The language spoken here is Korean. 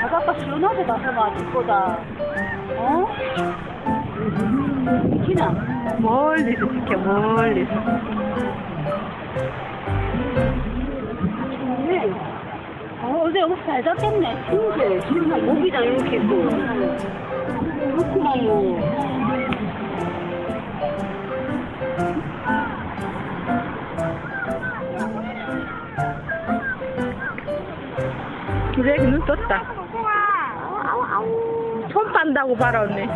바닷가 시원하게 가서 맛있보다. 어? 미치나? 멀리서 지켜, 멀리서. 좋네. 어제 여기 잘 잡겠네. 진짜 모기장 이렇게 있고. 그렇구만 뭐. 우리 애기 눈 떴다. 손 빤다고 봐라, 언니.